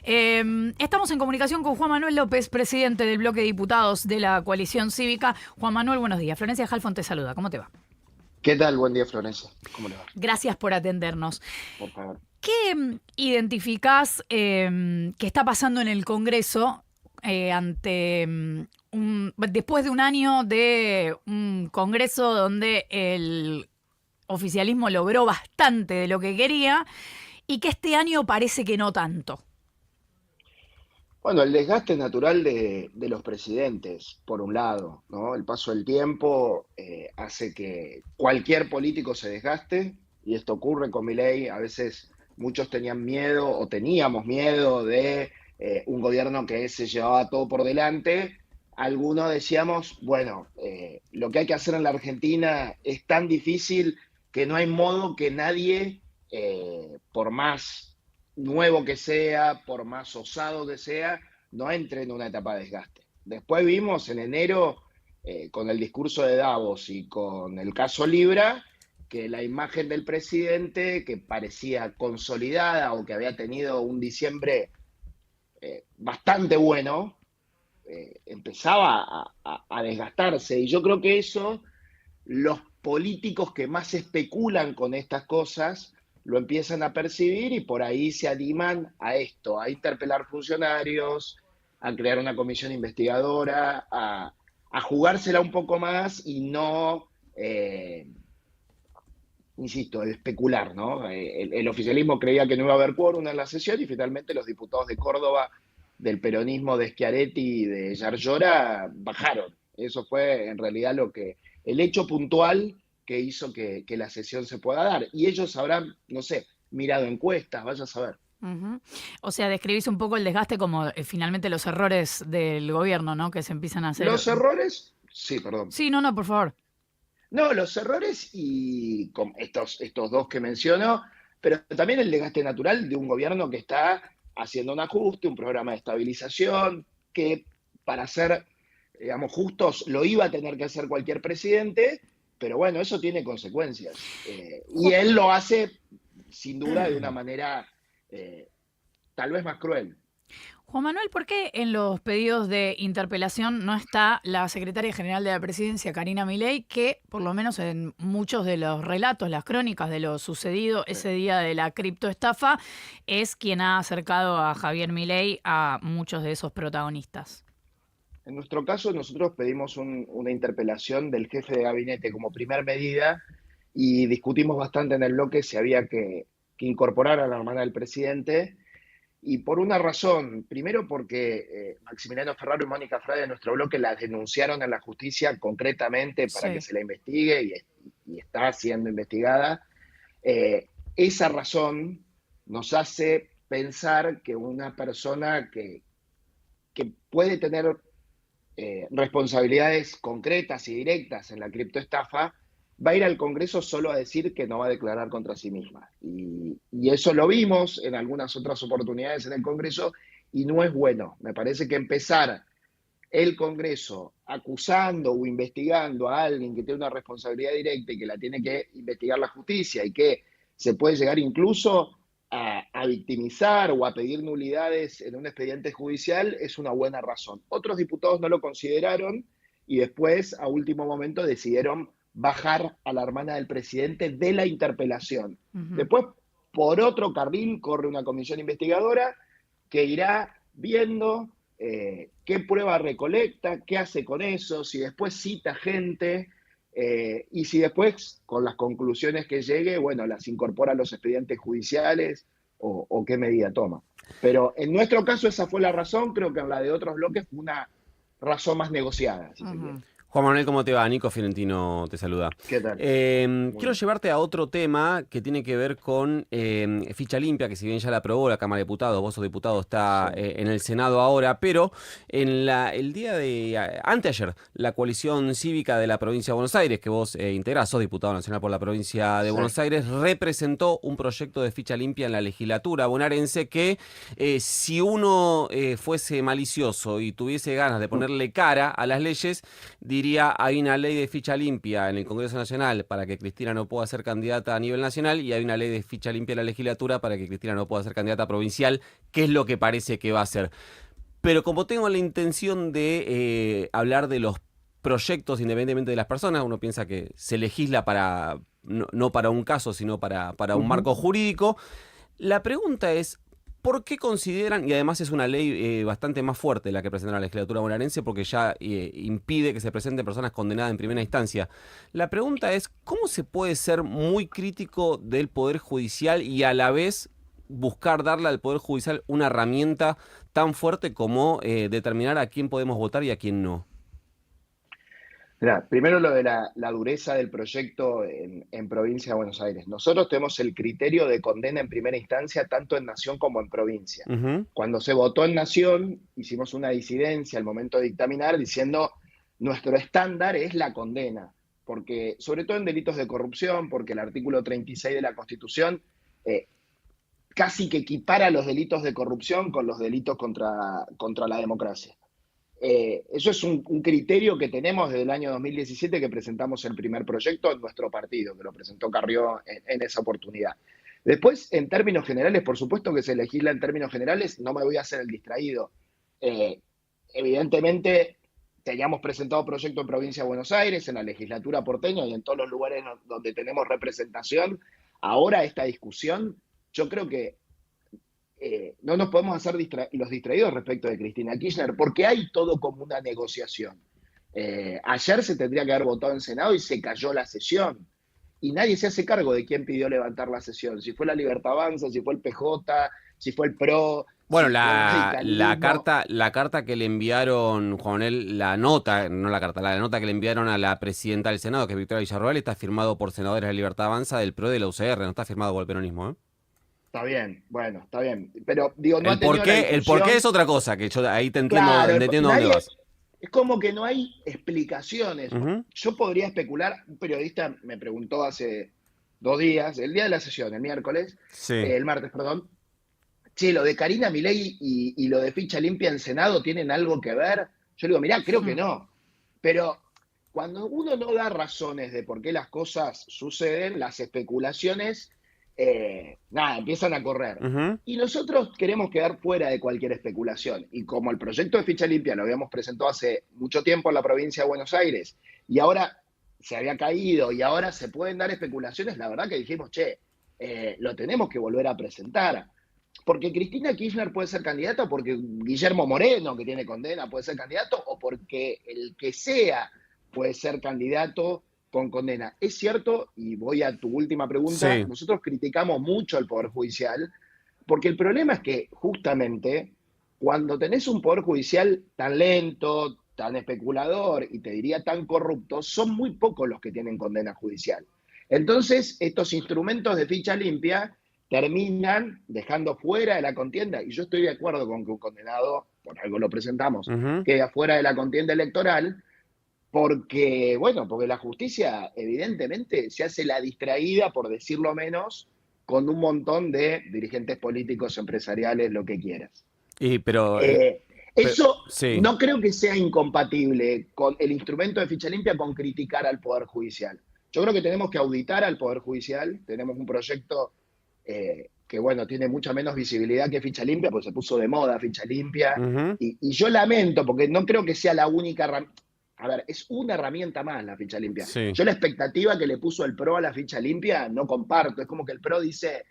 Estamos en comunicación con Juan Manuel López, presidente del bloque de diputados de la coalición cívica. Juan Manuel, buenos días. Florencia Halfon te saluda. ¿Cómo te va? ¿Qué tal? Buen día, Florencia. ¿Cómo le va? Gracias por atendernos. Por favor. ¿Qué identificás que está pasando en el Congreso ante después de un año de un Congreso donde el oficialismo logró bastante de lo que quería y que este año parece que no tanto? Bueno, el desgaste natural de los presidentes, por un lado, ¿no? El paso del tiempo hace que cualquier político se desgaste, y esto ocurre con Milei. A veces muchos tenían miedo o teníamos miedo de un gobierno que se llevaba todo por delante. Algunos decíamos, bueno, lo que hay que hacer en la Argentina es tan difícil que no hay modo que nadie, por más nuevo que sea, por más osado que sea, no entre en una etapa de desgaste. Después vimos en enero, con el discurso de Davos y con el caso Libra, que la imagen del presidente, que parecía consolidada o que había tenido un diciembre bastante bueno, empezaba a desgastarse. Y yo creo que eso, los políticos que más especulan con estas cosas lo empiezan a percibir y por ahí se animan a esto, a interpelar funcionarios, a crear una comisión investigadora, a jugársela un poco más y no, insisto, especular, ¿no? El oficialismo creía que no iba a haber quórum en la sesión y finalmente los diputados de Córdoba, del peronismo de Schiaretti y de Yarlora, bajaron. Eso fue en realidad el hecho puntual que hizo que la sesión se pueda dar. Y ellos habrán, no sé, mirado encuestas, vaya a saber. Uh-huh. O sea, describís un poco el desgaste como finalmente los errores del gobierno, ¿no? Que se empiezan a hacer. Los errores, sí, perdón. Sí, no, por favor. No, los errores y con estos dos que menciono, pero también el desgaste natural de un gobierno que está haciendo un ajuste, un programa de estabilización, que para ser, digamos, justos, lo iba a tener que hacer cualquier presidente, pero bueno, eso tiene consecuencias. Y él lo hace, sin duda, de una manera tal vez más cruel. Juan Manuel, ¿por qué en los pedidos de interpelación no está la secretaria general de la presidencia, Karina Milei, que por lo menos en muchos de los relatos, las crónicas de lo sucedido ese día de la criptoestafa, es quien ha acercado a Javier Milei a muchos de esos protagonistas? En nuestro caso, nosotros pedimos una interpelación del jefe de gabinete como primer medida y discutimos bastante en el bloque si había que incorporar a la hermana del presidente. Y por una razón, primero porque Maximiliano Ferraro y Mónica Frade de nuestro bloque la denunciaron en la justicia concretamente para que Sí. se la investigue y está siendo investigada. Esa razón nos hace pensar que una persona que puede tener responsabilidades concretas y directas en la criptoestafa, va a ir al Congreso solo a decir que no va a declarar contra sí misma. Y eso lo vimos en algunas otras oportunidades en el Congreso y no es bueno. Me parece que empezar el Congreso acusando o investigando a alguien que tiene una responsabilidad directa y que la tiene que investigar la justicia y que se puede llegar incluso a victimizar o a pedir nulidades en un expediente judicial es una buena razón. Otros diputados no lo consideraron y después, a último momento, decidieron bajar a la hermana del presidente de la interpelación. Uh-huh. Después, por otro carril, corre una comisión investigadora que irá viendo qué prueba recolecta, qué hace con eso, si después cita gente y si después, con las conclusiones que llegue, bueno, las incorpora a los expedientes judiciales o qué medida toma. Pero en nuestro caso esa fue la razón, creo que en la de otros bloques fue una razón más negociada, si se quiere. Juan Manuel, ¿cómo te va? Nico Fiorentino te saluda. ¿Qué tal? Quiero llevarte a otro tema que tiene que ver con ficha limpia, que si bien ya la aprobó la Cámara de Diputados, vos sos diputado, está en el Senado ahora, pero en el día de anteayer, la coalición cívica de la provincia de Buenos Aires, que vos integrás, sos diputado nacional por la provincia de Buenos Aires, representó un proyecto de ficha limpia en la legislatura bonaerense que si uno fuese malicioso y tuviese ganas de ponerle cara a las leyes, diría diría, hay una ley de ficha limpia en el Congreso Nacional para que Cristina no pueda ser candidata a nivel nacional y hay una ley de ficha limpia en la legislatura para que Cristina no pueda ser candidata provincial, que es lo que parece que va a ser. Pero como tengo la intención de hablar de los proyectos independientemente de las personas, uno piensa que se legisla para no para un caso, sino para un marco jurídico. La pregunta es, ¿por qué consideran, y además es una ley bastante más fuerte la que presenta la legislatura bonaerense porque ya impide que se presenten personas condenadas en primera instancia? La pregunta es, ¿cómo se puede ser muy crítico del Poder Judicial y a la vez buscar darle al Poder Judicial una herramienta tan fuerte como determinar a quién podemos votar y a quién no? Mirá, primero lo de la dureza del proyecto en provincia de Buenos Aires. Nosotros tenemos el criterio de condena en primera instancia tanto en Nación como en provincia. Cuando se votó en Nación, hicimos una disidencia al momento de dictaminar diciendo nuestro estándar es la condena, porque sobre todo en delitos de corrupción, porque el artículo 36 de la Constitución casi que equipara los delitos de corrupción con los delitos contra la democracia. Eso es un criterio que tenemos desde el año 2017 que presentamos el primer proyecto en nuestro partido, que lo presentó Carrió en esa oportunidad. Después, en términos generales, por supuesto que se legisla en términos generales, no me voy a hacer el distraído. Evidentemente, teníamos presentado proyecto en Provincia de Buenos Aires, en la legislatura porteña y en todos los lugares donde tenemos representación. Ahora esta discusión, yo creo que no nos podemos hacer los distraídos respecto de Cristina Kirchner, porque hay todo como una negociación. Ayer se tendría que haber votado en Senado y se cayó la sesión. Y nadie se hace cargo de quién pidió levantar la sesión. Si fue la Libertad Avanza, si fue el PJ, si fue el PRO. Bueno, si la carta que le enviaron, Juan Manuel, la nota que le enviaron a la presidenta del Senado, que es Victoria Villarroel, está firmado por senadores de la Libertad Avanza, del PRO y de la UCR, no está firmado por el peronismo, ¿eh? Está bien, bueno, está bien. Pero digo, no el por qué es otra cosa, que yo ahí te entiendo, claro, entiendo dónde vas. Es como que no hay explicaciones. Yo podría especular, un periodista me preguntó hace 2 días, el día de la sesión, el miércoles, el martes, perdón, che, lo de Karina Milei y lo de ficha limpia en Senado, ¿tienen algo que ver? Yo le digo, mirá, creo que no. Pero cuando uno no da razones de por qué las cosas suceden, las especulaciones empiezan a correr. Y nosotros queremos quedar fuera de cualquier especulación. Y como el proyecto de ficha limpia lo habíamos presentado hace mucho tiempo en la provincia de Buenos Aires, y ahora se había caído, y ahora se pueden dar especulaciones, la verdad que dijimos, lo tenemos que volver a presentar. Porque Cristina Kirchner puede ser candidata, o porque Guillermo Moreno, que tiene condena, puede ser candidato, o porque el que sea puede ser candidato con condena. Es cierto, y voy a tu última pregunta, nosotros criticamos mucho al Poder Judicial, porque el problema es que justamente cuando tenés un Poder Judicial tan lento, tan especulador y te diría tan corrupto, son muy pocos los que tienen condena judicial. Entonces, estos instrumentos de ficha limpia terminan dejando fuera de la contienda, y yo estoy de acuerdo con que un condenado, por algo lo presentamos, quede afuera de la contienda electoral, porque la justicia evidentemente se hace la distraída, por decirlo menos, con un montón de dirigentes políticos, empresariales, lo que quieras. Eso no creo que sea incompatible con el instrumento de ficha limpia con criticar al Poder Judicial. Yo creo que tenemos que auditar al Poder Judicial. Tenemos un proyecto que tiene mucha menos visibilidad que ficha limpia, porque se puso de moda ficha limpia. Y yo lamento, porque no creo que sea la única herramienta. A ver, es una herramienta más la ficha limpia. Yo la expectativa que le puso el PRO a la ficha limpia no comparto. Es como que el PRO dice,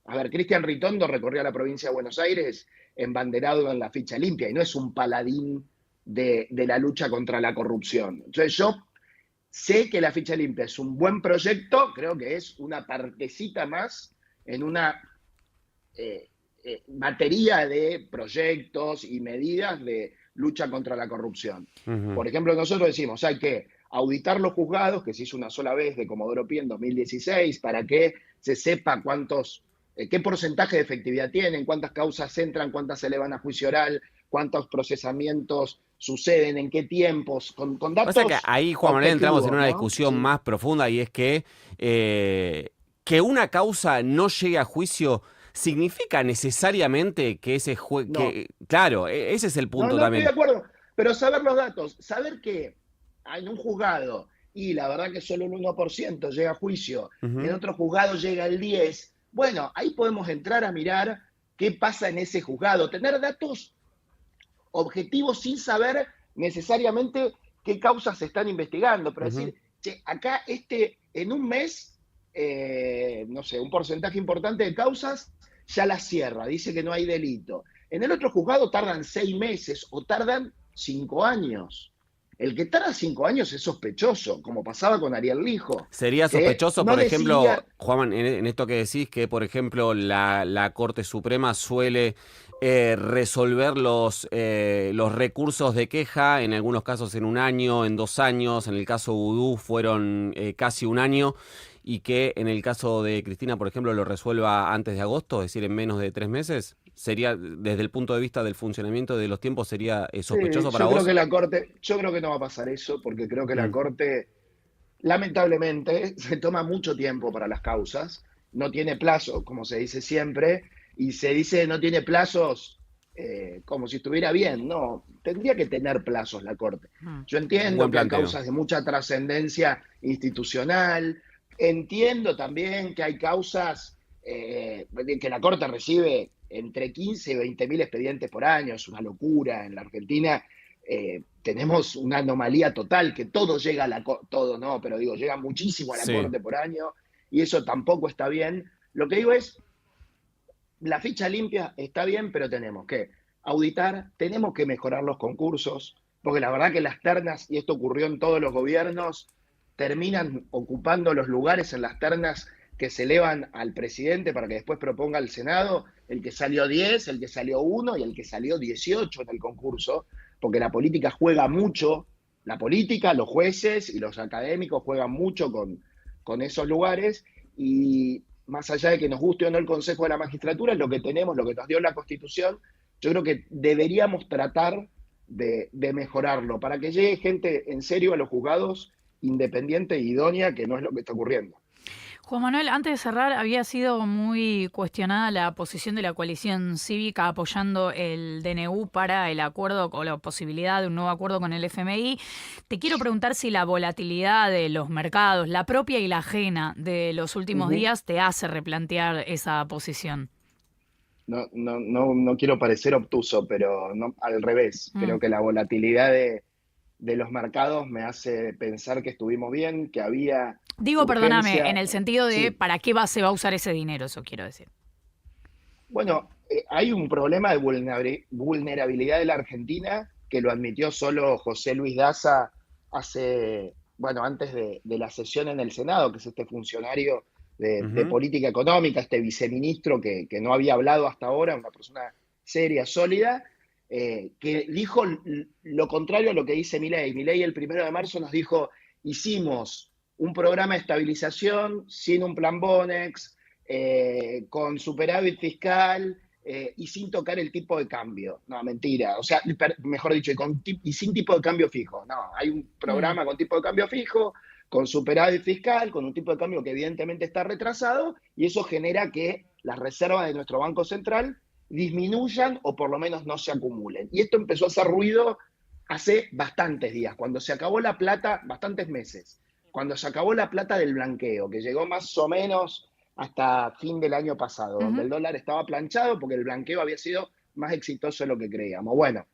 a ver, Cristian Ritondo recorrió la provincia de Buenos Aires embanderado en la ficha limpia y no es un paladín de la lucha contra la corrupción. Entonces yo sé que la ficha limpia es un buen proyecto, creo que es una partecita más en una batería de proyectos y medidas de lucha contra la corrupción. Por ejemplo, nosotros decimos, hay que auditar los juzgados, que se hizo una sola vez de Comodoro Pi en 2016, para que se sepa qué porcentaje de efectividad tienen, cuántas causas entran, cuántas se elevan a juicio oral, cuántos procesamientos suceden, en qué tiempos, con datos. Pasa que ahí, Juan Manuel, entramos en una discusión más profunda, y es que una causa no llegue a juicio ¿significa necesariamente que ese juez... No. Claro, ese es el punto también. No estoy de acuerdo, pero saber los datos, saber que en un juzgado y la verdad que solo el 1% llega a juicio, en Ujú. otro juzgado llega el 10%, bueno, ahí podemos entrar a mirar qué pasa en ese juzgado, tener datos objetivos sin saber necesariamente qué causas se están investigando, pero Ujú. decir, che, acá en un mes, no sé, un porcentaje importante de causas ya las cierra, dice que no hay delito. En el otro juzgado tardan 6 meses o tardan 5 años. El que tarda 5 años es sospechoso, como pasaba con Ariel Lijo, Sería que sospechoso, no por ejemplo, decidía. Juan, en esto que decís, que por ejemplo la Corte Suprema suele resolver los recursos de queja, en algunos casos en 1 año, en 2 años, en el caso Vudú fueron casi 1 año, y que en el caso de Cristina, por ejemplo, lo resuelva antes de agosto, es decir, en menos de 3 meses. Sería, desde el punto de vista del funcionamiento de los tiempos, ¿sería Sí, sospechoso para yo creo vos? que la Corte, yo creo que no va a pasar eso, porque creo que la Mm. Corte lamentablemente, se toma mucho tiempo para las causas, no tiene plazo, como se dice siempre, y se dice no tiene plazos como si estuviera bien, no, tendría que tener plazos la Corte. Mm. Yo entiendo Buen que hay planteo. causas de mucha trascendencia institucional, entiendo también que hay causas que la Corte recibe entre 15 y 20 mil expedientes por año, es una locura en la Argentina. Tenemos una anomalía total, que todo llega a la Corte, todo no, pero digo, llega muchísimo a la Sí. Corte por año, y eso tampoco está bien. Lo que digo es, la ficha limpia está bien, pero tenemos que auditar, tenemos que mejorar los concursos, porque la verdad que las ternas, y esto ocurrió en todos los gobiernos, terminan ocupando los lugares en las ternas que se elevan al presidente para que después proponga al Senado el que salió 10, el que salió 1 y el que salió 18 en el concurso, porque la política juega mucho, la política, los jueces y los académicos juegan mucho con esos lugares, y más allá de que nos guste o no el Consejo de la Magistratura, es lo que tenemos, lo que nos dio la Constitución. Yo creo que deberíamos tratar de mejorarlo para que llegue gente en serio a los juzgados, independiente e idónea, que no es lo que está ocurriendo. Juan Manuel, antes de cerrar, había sido muy cuestionada la posición de la coalición cívica apoyando el DNU para el acuerdo o la posibilidad de un nuevo acuerdo con el FMI. Te quiero preguntar si la volatilidad de los mercados, la propia y la ajena de los últimos Ujú. días, te hace replantear esa posición. No quiero parecer obtuso, pero no, al revés. Mm. Creo que la volatilidad de los mercados me hace pensar que estuvimos bien, que había Digo, perdóname, en urgencia. el sentido de Sí, para qué se va a usar ese dinero, eso quiero decir. bueno, hay un problema de vulnerabilidad de la Argentina que lo admitió solo José Luis Daza hace, bueno, antes de la sesión en el Senado, que es este funcionario de Ujú. política económica, este viceministro que no había hablado hasta ahora, una persona seria, sólida, que dijo lo contrario a lo que dice Milei. Milei el 1 de marzo nos dijo, hicimos un programa de estabilización sin un plan Bonex, con superávit fiscal y sin tocar el tipo de cambio. No, mentira. O sea, mejor dicho, y sin tipo de cambio fijo. No, hay un Mm. programa con tipo de cambio fijo, con superávit fiscal, con un tipo de cambio que evidentemente está retrasado, y eso genera que las reservas de nuestro Banco Central disminuyan o por lo menos no se acumulen. Y esto empezó a hacer ruido hace bastantes días, cuando se acabó la plata, bastantes meses, cuando se acabó la plata del blanqueo, que llegó más o menos hasta fin del año pasado, donde Ujú. el dólar estaba planchado porque el blanqueo había sido más exitoso de lo que creíamos. Bueno,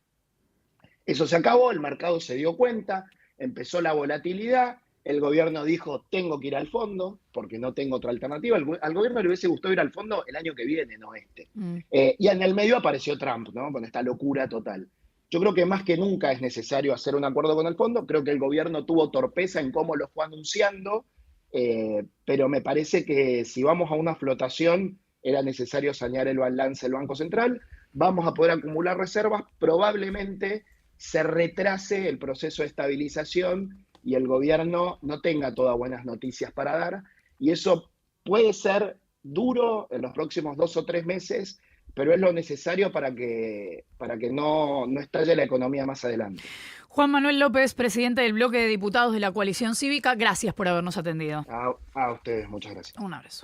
eso se acabó, el mercado se dio cuenta, empezó la volatilidad, el gobierno dijo, tengo que ir al fondo, porque no tengo otra alternativa. Al gobierno le hubiese gustado ir al fondo el año que viene, no este. Mm. Y en el medio apareció Trump, ¿no? Con esta locura total. Yo creo que más que nunca es necesario hacer un acuerdo con el fondo. Creo que el gobierno tuvo torpeza en cómo lo fue anunciando, pero me parece que si vamos a una flotación, era necesario sanear el balance del Banco Central. Vamos a poder acumular reservas, probablemente se retrase el proceso de estabilización y el gobierno no tenga todas buenas noticias para dar. Y eso puede ser duro en los próximos 2 o 3 meses, pero es lo necesario para que no estalle la economía más adelante. Juan Manuel López, presidente del bloque de diputados de la coalición cívica, gracias por habernos atendido. A ustedes, muchas gracias. Un abrazo.